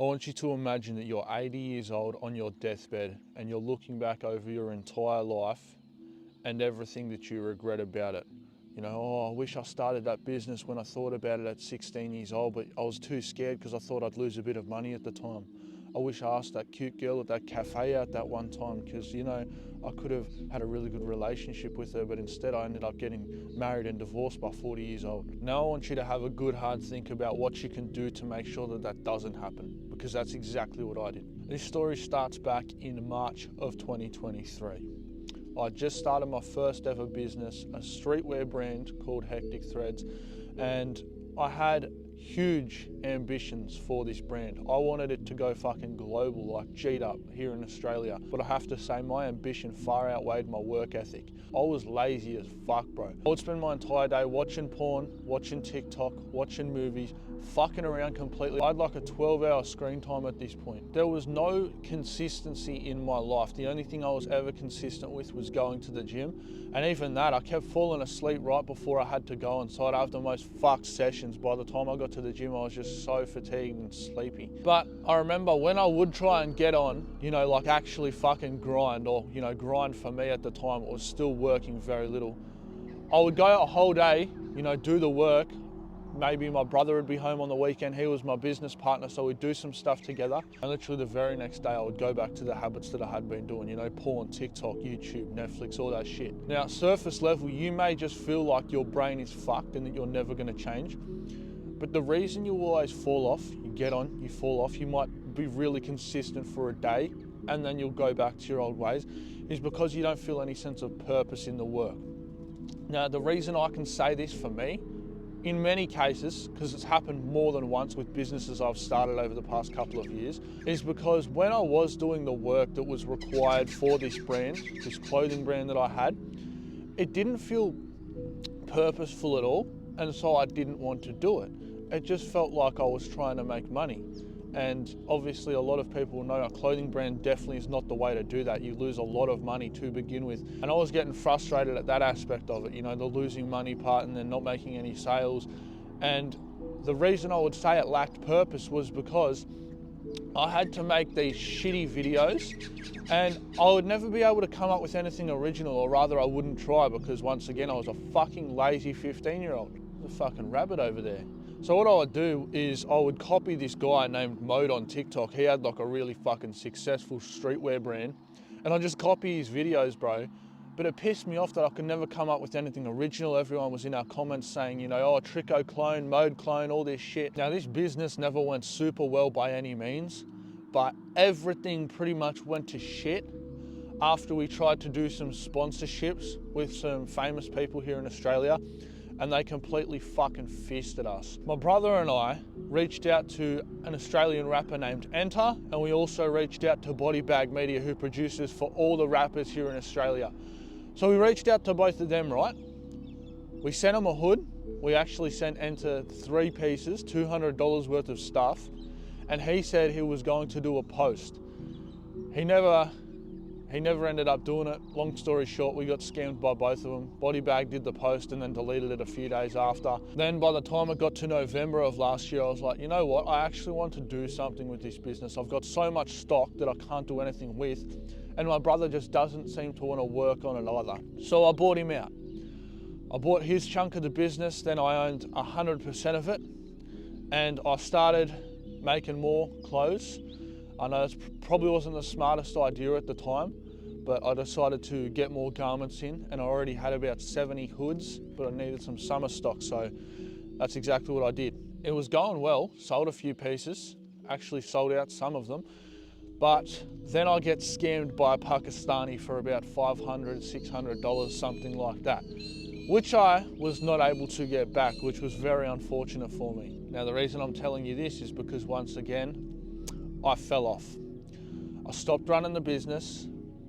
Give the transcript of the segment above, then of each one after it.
I want you to imagine that you're 80 years old on your deathbed and you're looking back over your entire life and everything that you regret about it. You know, oh, I wish I started that business when I thought about it at 16 years old, but I was too scared because I thought I'd lose a bit of money at the time. I wish I asked that cute girl at that cafe out that one time because, you know, I could have had a really good relationship with her, but instead I ended up getting married and divorced by 40 years old. Now I want you to have a good hard think about what you can do to make sure that that doesn't happen, because that's exactly what I did. This story starts back in March of 2023. I just started my first ever business, a streetwear brand called Hectic Threads, and I had huge ambitions for this brand. I wanted it to go fucking global, like G'd up here in Australia. But I have to say, my ambition far outweighed my work ethic. I was lazy as fuck, bro. I would spend my entire day watching porn, watching TikTok, watching movies, fucking around completely. I had like a 12-hour screen time at this point. There was no consistency in my life. The only thing I was ever consistent with was going to the gym. And even that, I kept falling asleep right before I had to go inside. After the most fucked sessions, by the time I got to the gym, I was just so fatigued and sleepy. But I remember when I would try and get on, you know, like actually fucking grind, or, you know, grind for me at the time, it was still working very little. I would go a whole day, you know, do the work. Maybe my brother would be home on the weekend. He was my business partner, so we'd do some stuff together. And literally the very next day, I would go back to the habits that I had been doing, you know, porn, TikTok, YouTube, Netflix, all that shit. Now, surface level, you may just feel like your brain is fucked and that you're never gonna change. But the reason you always fall off, you get on, you fall off, you might be really consistent for a day and then you'll go back to your old ways, is because you don't feel any sense of purpose in the work. Now, the reason I can say this for me, in many cases, because it's happened more than once with businesses I've started over the past couple of years, is because when I was doing the work that was required for this brand, this clothing brand that I had, it didn't feel purposeful at all, and so I didn't want to do it. It just felt like I was trying to make money. And obviously a lot of people know a clothing brand definitely is not the way to do that. You lose a lot of money to begin with. And I was getting frustrated at that aspect of it, you know, the losing money part and then not making any sales. And the reason I would say it lacked purpose was because I had to make these shitty videos and I would never be able to come up with anything original, or rather I wouldn't try, because once again I was a fucking lazy 15-year-old. There's a fucking rabbit over there. So what I would do is I would copy this guy named Mode on TikTok. He had like a really fucking successful streetwear brand, and I just copy his videos, bro. But it pissed me off that I could never come up with anything original. Everyone was in our comments saying, you know, oh, Trico clone, Mode clone, all this shit. Now this business never went super well by any means, but everything pretty much went to shit after we tried to do some sponsorships with some famous people here in Australia, and they completely fucking fisted us. My brother and I reached out to an Australian rapper named Enter, and we also reached out to Body Bag Media, who produces for all the rappers here in Australia. So we reached out to both of them, right? We sent them a hood. We actually sent Enter 3 pieces, $200 worth of stuff, and he said he was going to do a post. He never ended up doing it. Long story short, we got scammed by both of them. Body Bag did the post and then deleted it a few days after. Then by the time it got to November of last year, I was like, you know what? I actually want to do something with this business. I've got so much stock that I can't do anything with. And my brother just doesn't seem to want to work on it either. So I bought him out. I bought his chunk of the business, then I owned 100% of it. And I started making more clothes. I know it probably wasn't the smartest idea at the time, but I decided to get more garments in, and I already had about 70 hoods, but I needed some summer stock, so that's exactly what I did. It was going well, sold a few pieces, actually sold out some of them, but then I get scammed by a Pakistani for about $500, $600, something like that, which I was not able to get back, which was very unfortunate for me. Now the reason I'm telling you this is because once again, I fell off. I stopped running the business.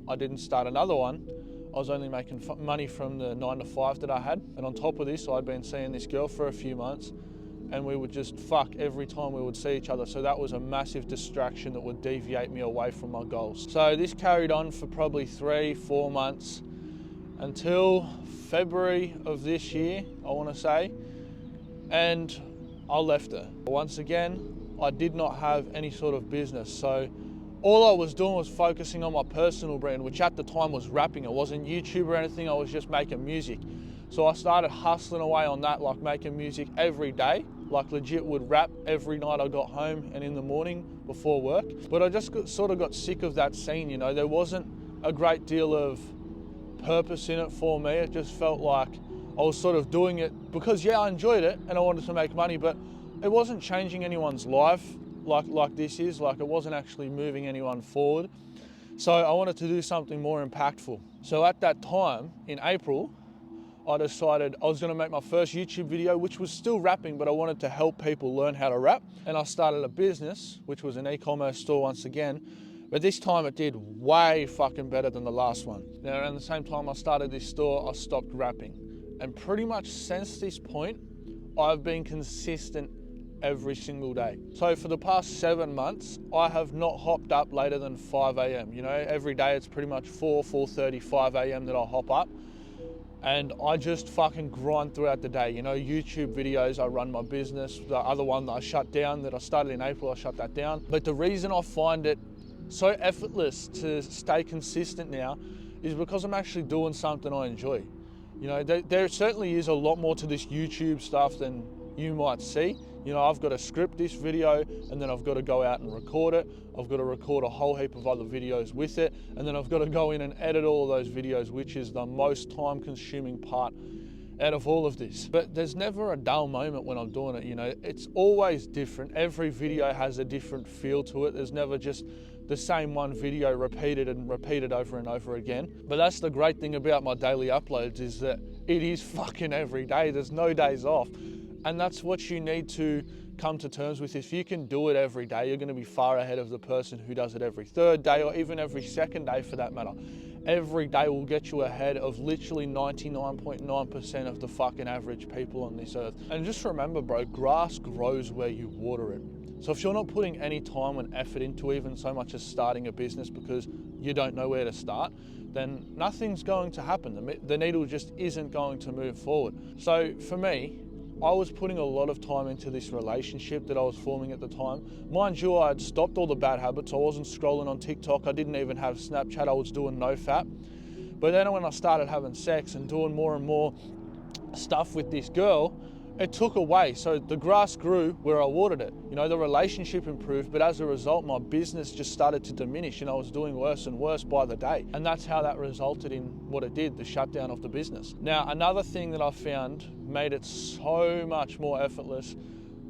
I didn't start another one. I was only making money from the 9 to 5 that I had. And on top of this, I'd been seeing this girl for a few months, and we would just fuck every time we would see each other. So that was a massive distraction that would deviate me away from my goals. So this carried on for probably 3-4 months until February of this year, I want to say. And I left her. Once again, I did not have any sort of business. So all I was doing was focusing on my personal brand, which at the time was rapping. It wasn't YouTube or anything, I was just making music. So I started hustling away on that, like making music every day, like legit would rap every night I got home and in the morning before work. But I just sort of got sick of that scene, you know. There wasn't a great deal of purpose in it for me. It just felt like I was sort of doing it because, yeah, I enjoyed it and I wanted to make money, but it wasn't changing anyone's life like this is. Like, it wasn't actually moving anyone forward. So I wanted to do something more impactful. So at that time, in April, I decided I was going to make my first YouTube video, which was still rapping, but I wanted to help people learn how to rap. And I started a business, which was an e-commerce store once again. But this time it did way fucking better than the last one. Now, around the same time I started this store, I stopped rapping. And pretty much since this point, I've been consistent every single day. So for the past 7 months, I have not hopped up later than 5 a.m. You know, every day it's pretty much 4:30, 5 a.m. that I'll hop up. And I just fucking grind throughout the day. You know, YouTube videos, I run my business. The other one that I shut down, that I started in April, I shut that down. But the reason I find it so effortless to stay consistent now is because I'm actually doing something I enjoy. You know, there certainly is a lot more to this YouTube stuff than you might see. You know, I've got to script this video and then I've got to go out and record it. I've got to record a whole heap of other videos with it. And then I've got to go in and edit all of those videos, which is the most time consuming part out of all of this. But there's never a dull moment when I'm doing it. You know, it's always different. Every video has a different feel to it. There's never just the same one video repeated over and over again. But that's the great thing about my daily uploads, is that it is fucking every day. There's no days off. And that's what you need to come to terms with. If you can do it every day, you're going to be far ahead of the person who does it every third day, or even every second day for that matter. Every day will get you ahead of literally 99.9% of the fucking average people on this earth. And just remember, bro, grass grows where you water it. So if you're not putting any time and effort into even so much as starting a business because you don't know where to start, then nothing's going to happen. The needle just isn't going to move forward. So for me, I was putting a lot of time into this relationship that I was forming at the time. Mind you, I had stopped all the bad habits. I wasn't scrolling on TikTok. I didn't even have Snapchat. I was doing NoFap. But then when I started having sex and doing more and more stuff with this girl, it took away. So the grass grew where I watered it. You know, the relationship improved, but as a result, my business just started to diminish and I was doing worse and worse by the day. And that's how that resulted in what it did, the shutdown of the business. Now, another thing that I found made it so much more effortless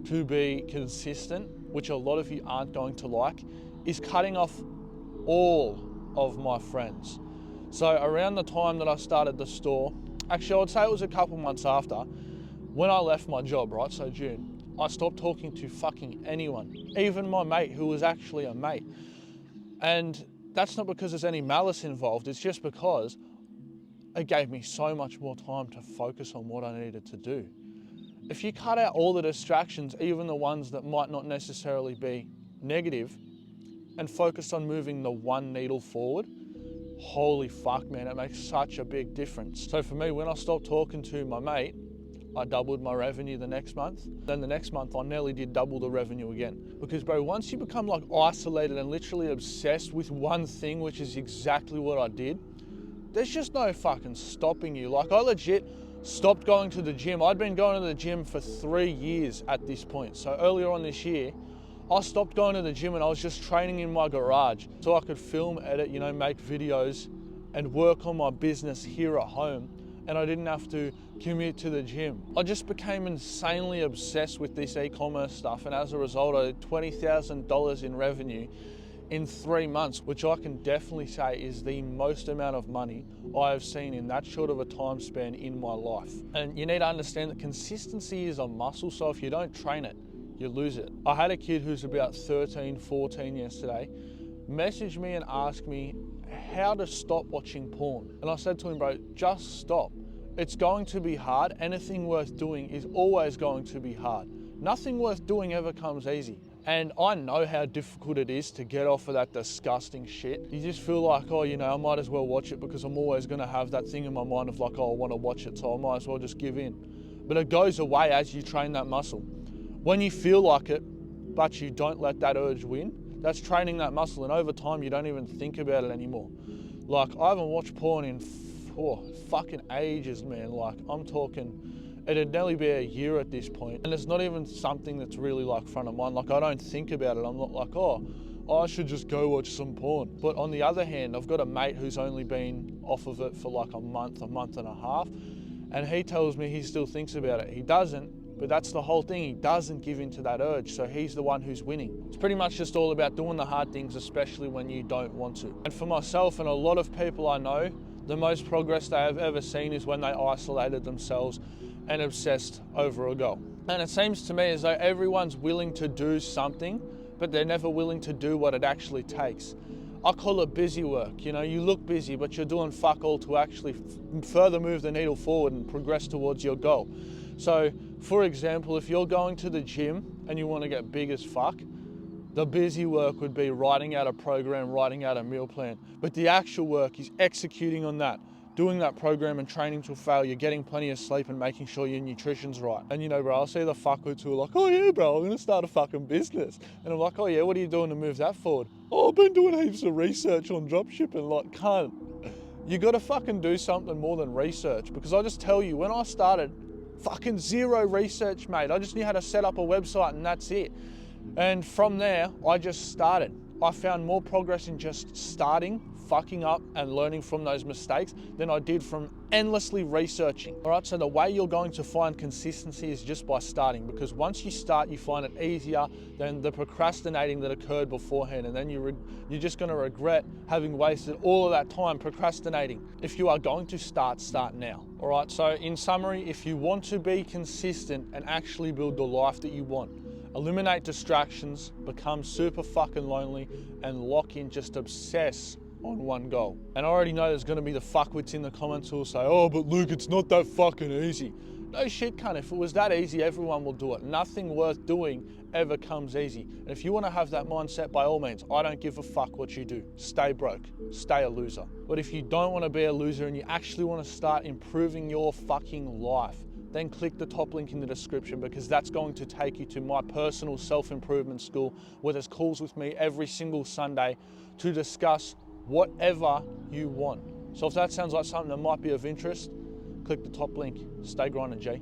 to be consistent, which a lot of you aren't going to like, is cutting off all of my friends. So around the time that I started the store, actually I would say it was a couple months after, when I left my job, right, so June, I stopped talking to fucking anyone, even my mate who was actually a mate. And that's not because there's any malice involved, it's just because it gave me so much more time to focus on what I needed to do. If you cut out all the distractions, even the ones that might not necessarily be negative, and focus on moving the one needle forward, holy fuck, man, it makes such a big difference. So for me, when I stopped talking to my mate, I doubled my revenue the next month. Then the next month, I nearly did double the revenue again. Because bro, once you become like isolated and literally obsessed with one thing, which is exactly what I did, there's just no fucking stopping you. Like, I legit stopped going to the gym. I'd been going to the gym for 3 years at this point. So earlier on this year, I stopped going to the gym and I was just training in my garage so I could film, edit, you know, make videos and work on my business here at home. And I didn't have to commute to the gym. I just became insanely obsessed with this e-commerce stuff. And as a result, I did $20,000 in revenue in 3 months, which I can definitely say is the most amount of money I have seen in that short of a time span in my life. And you need to understand that consistency is a muscle. So if you don't train it, you lose it. I had a kid who's about 13, 14 yesterday, message me and ask me how to stop watching porn. And I said to him, bro, just stop. It's going to be hard. Anything worth doing is always going to be hard. Nothing worth doing ever comes easy. And I know how difficult it is to get off of that disgusting shit. You just feel like, oh, you know, I might as well watch it because I'm always going to have that thing in my mind of like, oh, I want to watch it, so I might as well just give in. But it goes away as you train that muscle. When you feel like it, but you don't let that urge win, that's training that muscle, and over time you don't even think about it anymore. Like, I haven't watched porn in fucking ages, man. Like, I'm talking, it'd nearly be a year at this point, and it's not even something that's really like front of mind. Like, I don't think about it. I'm not like, oh, I should just go watch some porn. But on the other hand, I've got a mate who's only been off of it for like a month and a half, and he tells me he still thinks about it. He doesn't, but that's the whole thing. He doesn't give in to that urge, so he's the one who's winning. It's pretty much just all about doing the hard things, especially when you don't want to. And for myself and a lot of people I know, the most progress they have ever seen is when they isolated themselves and obsessed over a goal. And it seems to me as though everyone's willing to do something, but they're never willing to do what it actually takes. I call it busy work. You know, you look busy, but you're doing fuck all to actually further move the needle forward and progress towards your goal. So, for example, if you're going to the gym and you want to get big as fuck, the busy work would be writing out a program, writing out a meal plan. But the actual work is executing on that, doing that program and training till failure, getting plenty of sleep and making sure your nutrition's right. And you know, bro, I'll see the fuckwits who are like, oh yeah, bro, I'm gonna start a fucking business. And I'm like, oh yeah, what are you doing to move that forward? Oh, I've been doing heaps of research on dropshipping. Like, cunt, you gotta fucking do something more than research. Because I just tell you, when I started, fucking zero research, mate. I just knew how to set up a website and that's it. And from there, I just started. I found more progress in just starting, fucking up and learning from those mistakes than I did from endlessly researching. All right, so the way you're going to find consistency is just by starting, because once you start, you find it easier than the procrastinating that occurred beforehand, and then you're just going to regret having wasted all of that time procrastinating. If you are going to start now. All right, so in summary, if you want to be consistent and actually build the life that you want, eliminate distractions, become super fucking lonely, and lock in, just obsess on one goal. And I already know there's gonna be the fuckwits in the comments who will say, oh, but Luke, it's not that fucking easy. No shit, cunt. If it was that easy, everyone will do it. Nothing worth doing ever comes easy. And if you wanna have that mindset, by all means, I don't give a fuck what you do. Stay broke, stay a loser. But if you don't wanna be a loser and you actually wanna start improving your fucking life, then click the top link in the description, because that's going to take you to my personal self-improvement school, where there's calls with me every single Sunday to discuss whatever you want. So if that sounds like something that might be of interest, click the top link. Stay grinding, G.